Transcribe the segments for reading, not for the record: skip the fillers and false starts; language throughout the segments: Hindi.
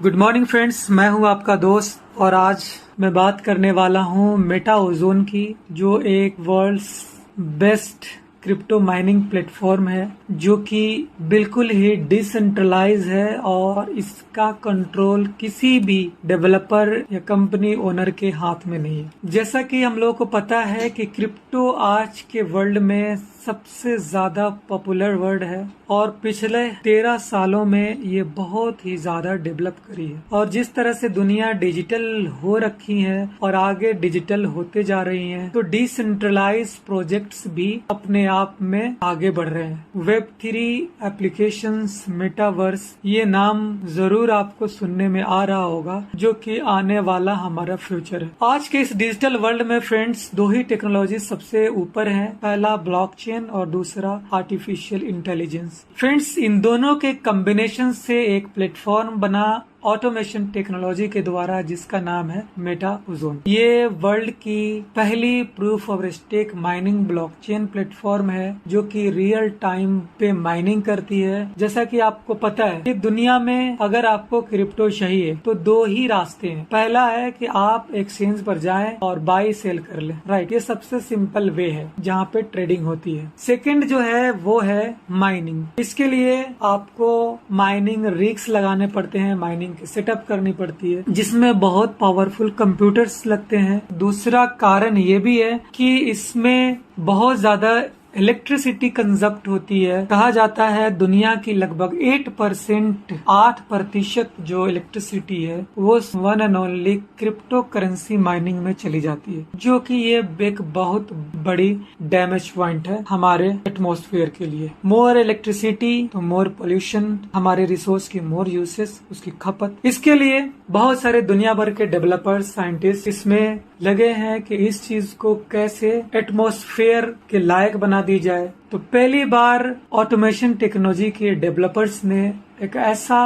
गुड मॉर्निंग फ्रेंड्स, मैं हूं आपका दोस्त और आज मैं बात करने वाला हूं मेटा ओजोन की, जो एक world's best crypto mining platform है जो कि बिल्कुल ही डिसेंट्रलाइज है और इसका कंट्रोल किसी भी डेवलपर या कंपनी ओनर के हाथ में नहीं है। जैसा कि हम लोगों को पता है कि क्रिप्टो आज के वर्ल्ड में सबसे ज्यादा पॉपुलर वर्ड है और पिछले 13 सालों में ये बहुत ही ज्यादा डेवलप करी है। और जिस तरह से दुनिया डिजिटल हो रखी है और आगे डिजिटल होते जा रही है, तो डिसेंट्रलाइज प्रोजेक्ट्स भी अपने आप में आगे बढ़ रहे हैं। वेब3 एप्लीकेशंस, मेटावर्स, ये नाम जरूर आपको सुनने में आ रहा होगा, जो कि आने वाला हमारा फ्यूचर है। आज के इस डिजिटल वर्ल्ड में फ्रेंड्स, दो ही टेक्नोलॉजी सबसे ऊपर है। पहला ब्लॉकचेन और दूसरा आर्टिफिशियल इंटेलिजेंस। फ्रेंड्स, इन दोनों के कॉम्बिनेशन से एक प्लेटफॉर्म बना ऑटोमेशन टेक्नोलॉजी के द्वारा, जिसका नाम है मेटा ओजोन। ये वर्ल्ड की पहली proof of stake mining blockchain platform है जो कि रियल टाइम पे माइनिंग करती है। जैसा कि आपको पता है कि दुनिया में अगर आपको क्रिप्टो चाहिए तो दो ही रास्ते हैं। पहला है कि आप एक्सचेंज पर जाएं और बाई सेल कर लें, राइट। ये सबसे सिंपल वे है जहाँ पे ट्रेडिंग होती है। सेकेंड जो है वो है माइनिंग। इसके लिए आपको माइनिंग रिग्स लगाने पड़ते हैं, माइनिंग सेटअप करनी पड़ती है, जिसमें बहुत पावरफुल कंप्यूटर्स लगते हैं। दूसरा कारण ये भी है कि इसमें बहुत ज्यादा इलेक्ट्रिसिटी कंजप्ट होती है। कहा जाता है दुनिया की लगभग 8% जो इलेक्ट्रिसिटी है वो one and only crypto currency mining में चली जाती है, जो कि ये एक बहुत बड़ी डैमेज पॉइंट है हमारे एटमॉस्फेयर के लिए। मोर इलेक्ट्रिसिटी तो मोर पोल्यूशन, हमारे रिसोर्स की मोर यूसेस, उसकी खपत। इसके लिए बहुत सारे दुनिया भर के डेवलपर्स, साइंटिस्ट इसमें लगे हैं कि इस चीज को कैसे एटमॉस्फेयर के लायक बना दी जाए। तो पहली बार ऑटोमेशन टेक्नोलॉजी के डेवलपर्स ने एक ऐसा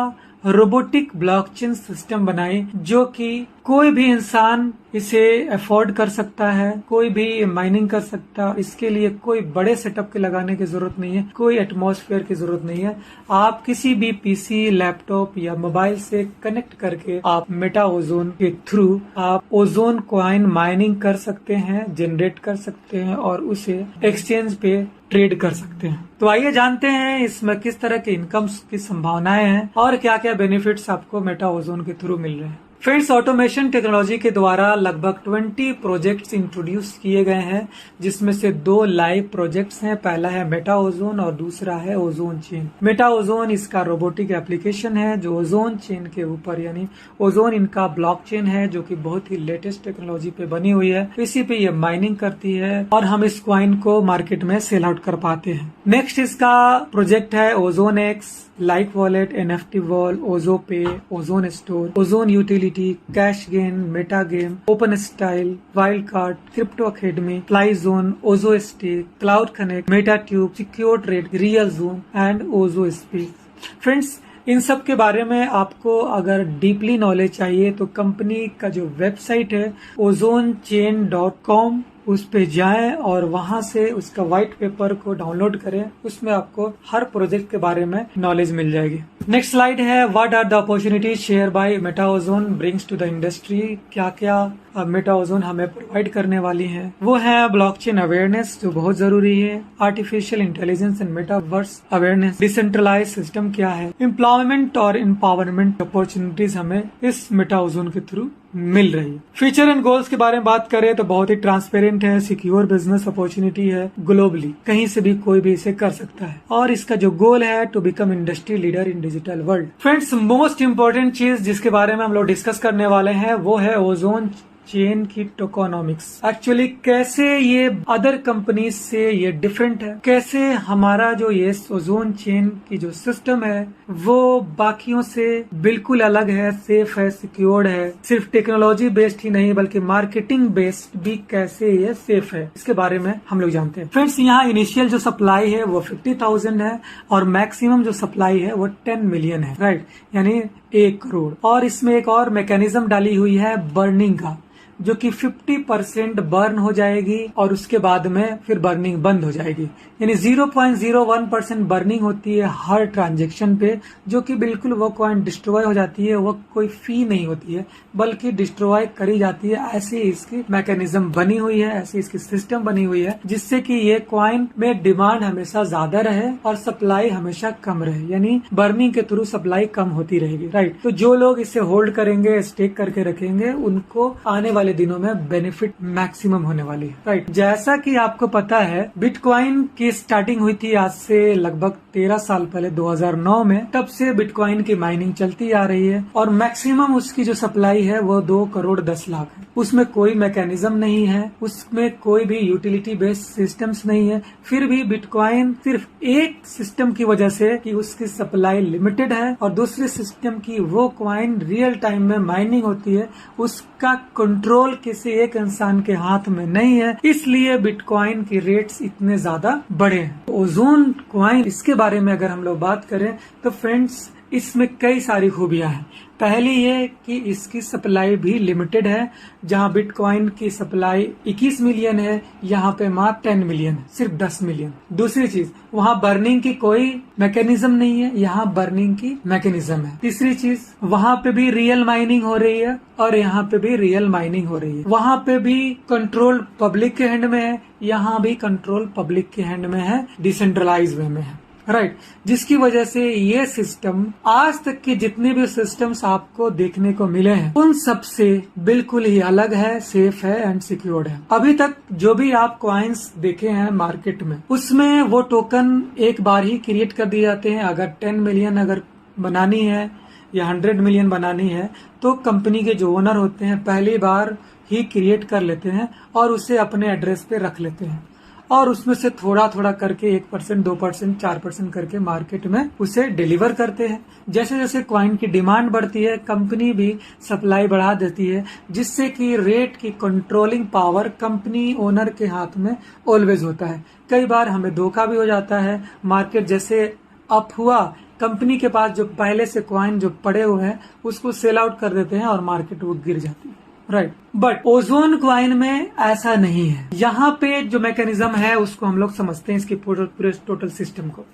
रोबोटिक ब्लॉकचेन सिस्टम बनाई जो कि कोई भी इंसान इसे अफोर्ड कर सकता है, कोई भी माइनिंग कर सकता है। इसके लिए कोई बड़े सेटअप के लगाने की जरूरत नहीं है, कोई एटमॉस्फेयर की जरूरत नहीं है। आप किसी भी पीसी, लैपटॉप या मोबाइल से कनेक्ट करके आप मेटा ओजोन के थ्रू आप ओजोन कॉइन माइनिंग कर सकते हैं, जनरेट कर सकते हैं और उसे एक्सचेंज पे ट्रेड कर सकते हैं। तो आइए जानते हैं इसमें किस तरह के इनकम्स की संभावनाएं हैं और क्या क्या बेनिफिट्स आपको मेटा ओजोन के थ्रू मिल रहे हैं। फ्रेंड्स, ऑटोमेशन टेक्नोलॉजी के द्वारा लगभग 20 प्रोजेक्ट्स इंट्रोड्यूस किए गए हैं, जिसमें से 2 लाइव प्रोजेक्ट्स हैं। पहला है मेटा ओजोन और दूसरा है ओजोन चेन। मेटा ओजोन इसका रोबोटिक एप्लीकेशन है जो ओजोन चेन के ऊपर, यानी ओजोन इनका ब्लॉकचेन है जो कि बहुत ही लेटेस्ट टेक्नोलॉजी पे बनी हुई है। इसी पे ये माइनिंग करती है और हम इस कॉइन को मार्केट में सेल आउट कर पाते हैं। नेक्स्ट इसका प्रोजेक्ट है ozone X, like wallet, NFT wall, Ozo pay, ozone store, ozone utility, cash gain, meta game, open style, wild card, crypto academy, fly zone, Ozo stake, cloud connect, meta tube, secure trade, real zoom and Ozo speak. Friends, इन सब के बारे में आपको अगर डीपली नॉलेज चाहिए तो कंपनी का जो वेबसाइट है ozonchain.com, उस पे जाएं और वहां से उसका व्हाइट पेपर को डाउनलोड करें। उसमें आपको हर प्रोजेक्ट के बारे में नॉलेज मिल जाएगी। नेक्स्ट स्लाइड है, what are the opportunities share by Meta Ozone brings to the industry. क्या क्या मेटा ओजोन हमें प्रोवाइड करने वाली है। वो है ब्लॉकचेन अवेयरनेस, जो बहुत जरूरी है, artificial intelligence and metaverse awareness, decentralize system क्या है, एम्प्लॉयमेंट और एम्पावरमेंट अपॉर्चुनिटीज हमें इस मेटा ओजोन के थ्रू मिल रही है। फ्यूचर एंड गोल्स के बारे में बात करें तो बहुत ही ट्रांसपेरेंट है, सिक्योर बिजनेस अपॉर्चुनिटी है, ग्लोबली कहीं से भी कोई भी इसे कर सकता है और इसका जो गोल है to become industry leader in digital world. Friends, most important चीज जिसके बारे में हम लोग डिस्कस करने वाले हैं वो है ओजोन चेन की टोकोनॉमिक्स। एक्चुअली कैसे ये अदर कंपनीज से ये डिफरेंट है, कैसे हमारा जो ये ओजोन चेन की जो सिस्टम है वो बाकियों से बिल्कुल अलग है, सेफ है, सिक्योर्ड है। सिर्फ टेक्नोलॉजी बेस्ड ही नहीं बल्कि मार्केटिंग बेस्ड भी कैसे ये सेफ है, इसके बारे में हम लोग जानते हैं। फ्रेंड्स, यहाँ इनिशियल जो सप्लाई है वो 50,000 है और मैक्सिमम जो सप्लाई है वो 10 मिलियन है, राइट, यानी 1 करोड़। और इसमें एक और मैकेनिज्म डाली हुई है बर्निंग का। जो कि 50% बर्न हो जाएगी और उसके बाद में फिर बर्निंग बंद हो जाएगी। यानी 0.01% बर्निंग होती है हर ट्रांजेक्शन पे, जो कि बिल्कुल वो कॉइन डिस्ट्रॉय हो जाती है। वो कोई फी नहीं होती है बल्कि डिस्ट्रॉय करी जाती है। ऐसी इसकी मैकेनिज्म बनी हुई है, ऐसी इसकी सिस्टम बनी हुई है, जिससे कि ये कॉइन में डिमांड हमेशा ज्यादा रहे और सप्लाई हमेशा कम रहे। यानी बर्निंग के थ्रू सप्लाई कम होती रहेगी, राइट। तो जो लोग इसे होल्ड करेंगे, स्टेक करके रखेंगे, उनको आने वाले दिनों में बेनिफिट मैक्सिमम होने वाली है, राइट। जैसा कि आपको पता है, बिटकॉइन की स्टार्टिंग हुई थी आज से लगभग 13 साल पहले 2009 में। तब से बिटकॉइन की माइनिंग चलती आ रही है और मैक्सिमम उसकी जो सप्लाई है वो 2 करोड़ 10 लाख है। उसमें कोई मैकेनिज्म नहीं है, उसमें कोई भी यूटिलिटी बेस्ड सिस्टम्स नहीं है। फिर भी बिटकॉइन सिर्फ एक सिस्टम की वजह से कि उसकी सप्लाई लिमिटेड है और दूसरे सिस्टम की वो कॉइन रियल टाइम में माइनिंग होती है, उसका कंट्रोल किसी एक इंसान के हाथ में नहीं है, इसलिए बिटकॉइन की रेट्स इतने ज्यादा बढ़े हैं। ओजोन कॉइन, इसके बारे में अगर हम लोग बात करें तो फ्रेंड्स, इसमें कई सारी खूबियां हैं। पहली ये कि इसकी सप्लाई भी लिमिटेड है। जहां बिटकॉइन की सप्लाई 21 मिलियन है, यहाँ पे मात्र 10 मिलियन है, सिर्फ 10 मिलियन। दूसरी चीज, वहाँ बर्निंग की कोई मैकेनिज्म नहीं है, यहाँ बर्निंग की मैकेनिज्म है। तीसरी चीज, वहाँ पे भी रियल माइनिंग हो रही है और यहाँ पे भी रियल माइनिंग हो रही है। वहाँ पे भी कंट्रोल पब्लिक के हैंड में है, यहाँ भी कंट्रोल पब्लिक के हैंड में है, डिसेंट्रलाइज वे में है, राइट। जिसकी वजह से ये सिस्टम, आज तक के जितने भी सिस्टम्स आपको देखने को मिले हैं, उन सब से बिल्कुल ही अलग है, सेफ है एंड सिक्योर्ड है। अभी तक जो भी आप कॉइन्स देखे हैं मार्केट में, उसमें वो टोकन एक बार ही क्रिएट कर दिए जाते हैं। अगर 10 मिलियन अगर बनानी है या 100 मिलियन बनानी है, तो कंपनी के जो ओनर होते हैं पहली बार ही क्रिएट कर लेते हैं और उसे अपने एड्रेस पे रख लेते हैं और उसमें से थोड़ा थोड़ा करके 1%, 2%, 4% करके मार्केट में उसे डिलीवर करते हैं। जैसे जैसे कॉइन की डिमांड बढ़ती है, कंपनी भी सप्लाई बढ़ा देती है, जिससे कि रेट की कंट्रोलिंग पावर कंपनी ओनर के हाथ में ऑलवेज होता है। कई बार हमें धोखा भी हो जाता है। मार्केट जैसे अप हुआ, कंपनी के पास जो पहले से कॉइन जो पड़े हुए हैं उसको सेल आउट कर देते हैं और मार्केट वो गिर जाती है, राइट। बट ओजोन कॉइन में ऐसा नहीं है। यहाँ पे जो मैकेनिज्म है उसको हम लोग समझते हैं, इसके पूरे टोटल सिस्टम को।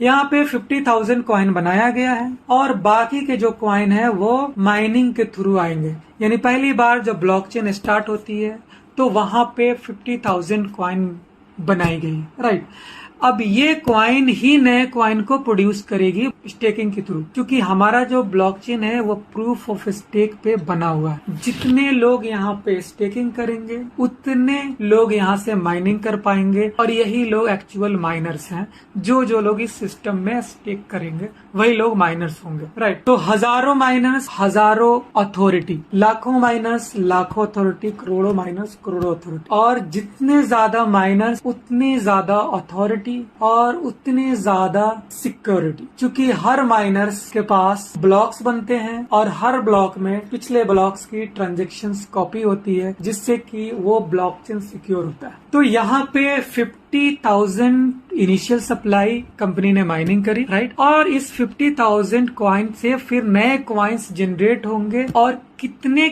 यहाँ पे 50,000 कॉइन बनाया गया है और बाकी के जो कॉइन है वो माइनिंग के थ्रू आएंगे। यानी पहली बार जब ब्लॉकचेन स्टार्ट होती है तो वहां पे 50,000 कॉइन बनाई गई, राइट। अब ये कॉइन ही नए कॉइन को प्रोड्यूस करेगी स्टेकिंग के थ्रू, क्योंकि हमारा जो ब्लॉकचेन है वो प्रूफ ऑफ स्टेक पे बना हुआ है। जितने लोग यहाँ पे स्टेकिंग करेंगे उतने लोग यहाँ से माइनिंग कर पाएंगे और यही लोग एक्चुअल माइनर्स हैं। जो लोग इस सिस्टम में स्टेक करेंगे वही लोग माइनर्स होंगे, राइट। तो हजारों माइनर्स, हजारों अथॉरिटी, लाखों माइनर्स, लाखों अथॉरिटी, करोड़ों माइनर्स, करोड़ों अथॉरिटी। और जितने ज्यादा माइनर्स उतनी ज्यादा अथॉरिटी और उतनी ज्यादा सिक्योरिटी, क्योंकि हर माइनर्स के पास ब्लॉक्स बनते हैं और हर ब्लॉक में पिछले ब्लॉक्स की ट्रांजैक्शंस कॉपी होती है, जिससे कि वो ब्लॉकचेन सिक्योर होता है। तो यहाँ पे 50,000 इनिशियल सप्लाई कंपनी ने माइनिंग करी, राइट। और इस 50,000 कॉइन से फिर नए कॉइन्स जनरेट होंगे और कितने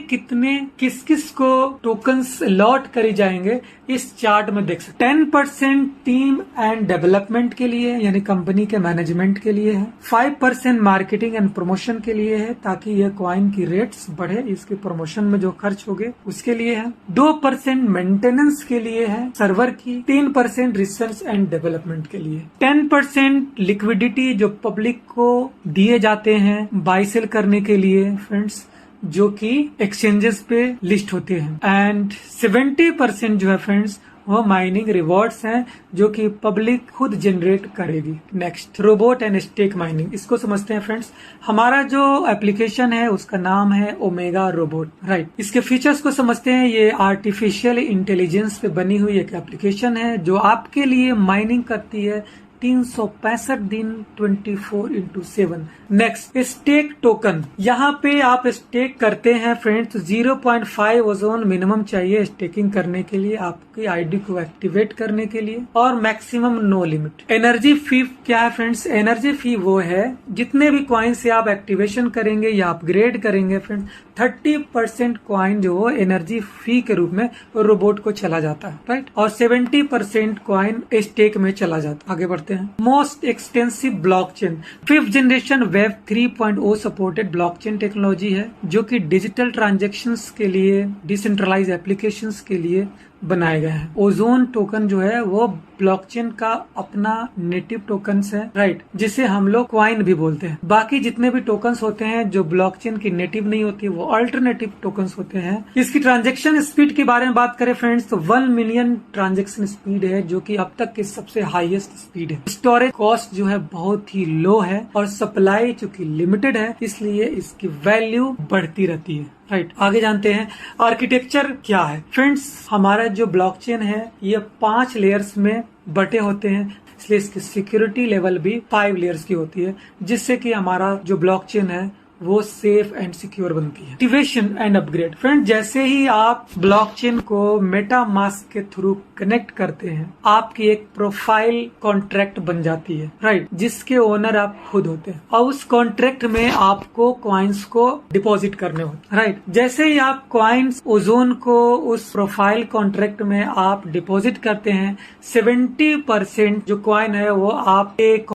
किस किस को टोकन्स लॉट करी जाएंगे इस चार्ट में देख सकते। 10% टीम एंड डेवलपमेंट के लिए, यानी कंपनी के मैनेजमेंट के लिए है। 5% मार्केटिंग एंड प्रमोशन के लिए है, ताकि ये कॉइन की रेट्स बढ़े, इसके प्रमोशन में जो खर्च होंगे उसके लिए है। 2% मेंटेनेंस के लिए है सर्वर की। 3% रिसर्च एंड डेवलपमेंट के लिए। 10% लिक्विडिटी जो पब्लिक को दिए जाते हैं बाय सेल करने के लिए फ्रेंड्स, जो कि एक्सचेंजेस पे लिस्ट होते हैं। एंड 70% जो है फ्रेंड्स वो माइनिंग रिवॉर्ड्स हैं, जो कि पब्लिक खुद जनरेट करेगी। Next, robot and stake mining, इसको समझते हैं फ्रेंड्स। हमारा जो एप्लीकेशन है उसका नाम है ओमेगा रोबोट, राइट। इसके फीचर्स को समझते हैं। ये आर्टिफिशियल इंटेलिजेंस पे बनी हुई एक एप्लीकेशन है जो आपके लिए माइनिंग करती है 365 दिन 24/7। Next, stake token. यहाँ पे आप स्टेक करते हैं फ्रेंड्स, तो 0.5 ओजोन मिनिमम चाहिए स्टेकिंग करने के लिए, आपकी आईडी को एक्टिवेट करने के लिए, और मैक्सिमम नो लिमिट। एनर्जी फी क्या है फ्रेंड्स? एनर्जी फी वो है जितने भी कॉइन से आप एक्टिवेशन करेंगे या अपग्रेड करेंगे फ्रेंड्स, 30% कॉइन जो हो एनर्जी फी के रूप में रोबोट को चला जाता है, राइट, और 70% कॉइन स्टेक में चला जाता है। आगे बढ़ते हैं। Most extensive blockchain. 5th generation web 3.0 supported blockchain technology है, जो कि डिजिटल ट्रांजैक्शंस के लिए, डिसेंट्रलाइज एप्लीकेशंस के लिए बनाए गए हैं। ओजोन टोकन जो है वो ब्लॉकचेन का अपना नेटिव टोकन्स है, राइट, जिसे हम लोग क्वाइन भी बोलते हैं। बाकी जितने भी टोकन्स होते हैं जो ब्लॉकचेन की नेटिव नहीं होती, वो अल्टरनेटिव टोकन्स होते हैं। इसकी ट्रांजैक्शन स्पीड के बारे में बात करें फ्रेंड्स, तो 1 मिलियन ट्रांजैक्शन स्पीड है, जो कि अब तक की सबसे हाईएस्ट स्पीड है। स्टोरेज कॉस्ट जो है बहुत ही लो है, और सप्लाई चूंकि लिमिटेड है, इसलिए इसकी वैल्यू बढ़ती रहती है, राइट। आगे जानते हैं आर्किटेक्चर क्या है। फ्रेंड्स, हमारा जो ब्लॉकचेन है ये 5 लेयर्स में बटे होते हैं, इसलिए इसकी सिक्योरिटी लेवल भी 5 लेयर्स की होती है, जिससे कि हमारा जो ब्लॉकचेन है वो सेफ एंड सिक्योर बनती है। Activation and upgrade. फ्रेंड, जैसे ही आप ब्लॉकचेन को मेटामास्क के थ्रू कनेक्ट करते हैं, आपकी एक प्रोफाइल कॉन्ट्रैक्ट बन जाती है, राइट, जिसके ओनर आप खुद होते हैं, और उस कॉन्ट्रैक्ट में आपको कॉइन्स को डिपॉजिट करने होते हैं, राइट। जैसे ही आप कॉइन्स ओजोन को उस प्रोफाइल कॉन्ट्रैक्ट में आप डिपॉजिट करते हैं, 70% जो कॉइन है वो आप एक